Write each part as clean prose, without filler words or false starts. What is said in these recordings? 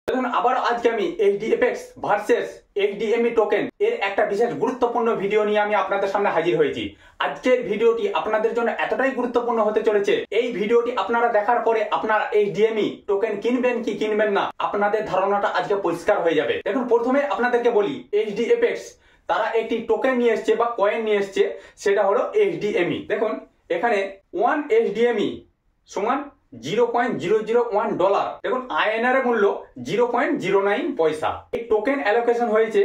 দেখুন আবার আজকে আমি এইচডিএফএক্স ভার্সেস এইচডিএমই টোকেন এর একটা বিশেষ গুরুত্বপূর্ণ ভিডিও নিয়ে আমি আপনাদের সামনে হাজির হয়েছি। আজকের ভিডিওটি আপনাদের জন্য এতটাই গুরুত্বপূর্ণ হতে চলেছে, এই ভিডিওটি আপনারা দেখার পরে আপনারা এইচডিএমই টোকেন কিনবেন কি কিনবেন না আপনাদের ধারণাটা আজকে পরিষ্কার হয়ে যাবে। দেখুন প্রথমে আপনাদেরকে বলি, এইচডিএফএক্স তারা একটি টোকেন নিয়ে এসছে বা কয়েন নিয়ে এসছে, সেটা হলো এইচডিএমই। দেখুন এখানে 1 এইচডিএমই সমান $0.001। দেখুন আইএনআর এর মূল্য 0.09 পয়সা। এই টোকেন অ্যালোকেশন হয়েছে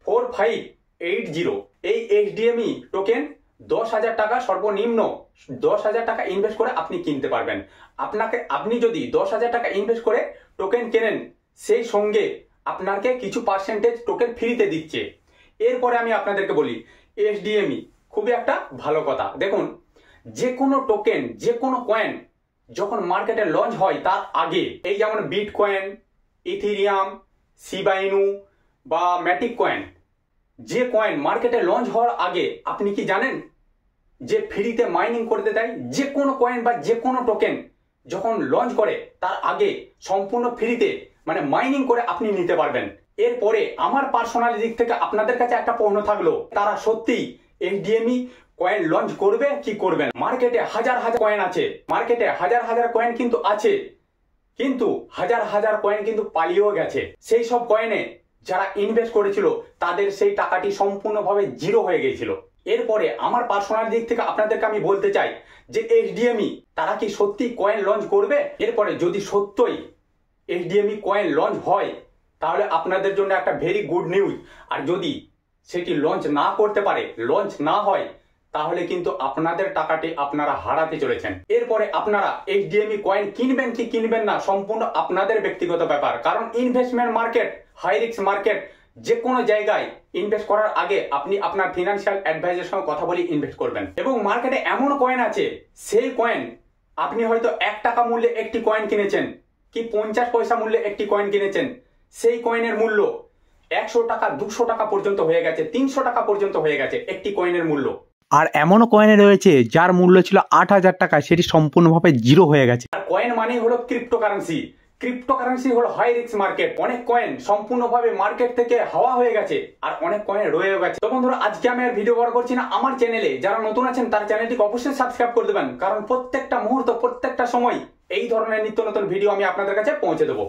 4580। এই এইচডিএমই টোকেন 10,000 টাকা সর্বনিম্ন 10,000 টাকা ইনভেস্ট করে আপনি কিনতে পারবেন। আপনি যদি 10,000 টাকা ইনভেস্ট করে টোকেন কেনেন, সেই সঙ্গে আপনাকে কিছু পার্সেন্টেজ টোকেন ফ্রিতে দিচ্ছে। এরপরে আমি আপনাদেরকে বলি এইচডিএমই খুবই একটা ভালো কথা। দেখুন যে কোনো টোকেন, যে কোনো কয়েন যখন মার্কেটে লঞ্চ হয় তার আগে, এই যেমন বিটকয়েন, ইথেরিয়াম, শিবা ইনু বা ম্যাটিক কয়েন, যে কয়েন মার্কেটে লঞ্চ হওয়ার আগে আপনি কি জানেন যে ফ্রিতে মাইনিং করতে দেয়? যে কোনো কয়েন বা যে কোনো টোকেন যখন লঞ্চ করে তার আগে সম্পূর্ণ ফ্রিতে মানে মাইনিং করে আপনি নিতে পারবেন। এরপরে আমার পার্সোনাল দিক থেকে আপনাদের কাছে একটা প্রশ্ন থাকলো, তারা সত্যি এইচডিএমই কয়েন লঞ্চ করবে কি করবে না? মার্কেটে হাজার হাজার কয়েন আছে, মার্কেটে হাজার হাজার কয়েন কিন্তু আছে, কিন্তু হাজার হাজার কয়েন কিন্তু পালিয়েও গেছে। সেই সব কয়েনে যারা ইনভেস্ট করেছিল তাদের সেই টাকাটি সম্পূর্ণভাবে জিরো হয়ে গিয়েছিল। এরপরে আমার পার্সোনাল দিক থেকে আপনাদেরকে আমি বলতে চাই যে এইচডিএমই তারা কি সত্যি কয়েন লঞ্চ করবে? এরপরে যদি সত্যই এইচডিএমই কয়েন লঞ্চ হয় তাহলে আপনাদের জন্য একটা ভেরি গুড নিউজ। আর যদি সেটি লঞ্চ না করতে পারে, লঞ্চ না হয়, তাহলে কিন্তু আপনাদের টাকাটি আপনারা হারাতে চলেছেন। এরপরে আপনারা এইচডিএমই কয়েন কিনবেন কি কিনবেন না সম্পূর্ণ আপনাদের ব্যক্তিগত ব্যাপার, কারণ investment market high risk market. যে কোনো জায়গায় ইনভেস্ট করার আগে আপনি আপনার ফিনান্সিয়াল অ্যাডভাইজারের সঙ্গে কথা বলে ইনভেস্ট করবেন। এবং মার্কেটে এমন কয়েন আছে, সেই কয়েন আপনি হয়তো 1 টাকা মূল্যে একটি কয়েন কিনেছেন কি 50 পয়সা মূল্যে একটি কয়েন কিনেছেন, সেই কয়েনের মূল্য 100 টাকা 200 টাকা পর্যন্ত হয়ে গেছে, 300 টাকা পর্যন্ত হয়ে গেছে একটি কয়েনের মূল্য। আর এমনও কয়েনে রয়েছে যার মূল্য ছিল 8,000 টাকা, সেটি সম্পূর্ণভাবে জিরো হয়ে গেছে। আর কয়েন মানেই হলো ক্রিপ্টোকারেন্সি। ক্রিপ্টোকারেন্সি হলো হাই রিস্ক মার্কেট। অনেক কয়েন সম্পূর্ণভাবে মার্কেট থেকে হাওয়া হয়ে গেছে আর অনেক কয়েন রয়েও গেছে। তো বন্ধুরা আজকে আমি আর ভিডিও বড় করছি না, আমার চ্যানেলে যারা নতুন আছেন তার চ্যানেলটিকে অবশ্যই সাবস্ক্রাইব করে দেবেন, কারণ প্রত্যেকটা মুহূর্ত প্রত্যেকটা সময় এই ধরনের নিত্য নতুন ভিডিও আমি আপনাদের কাছে পৌঁছে দেবো।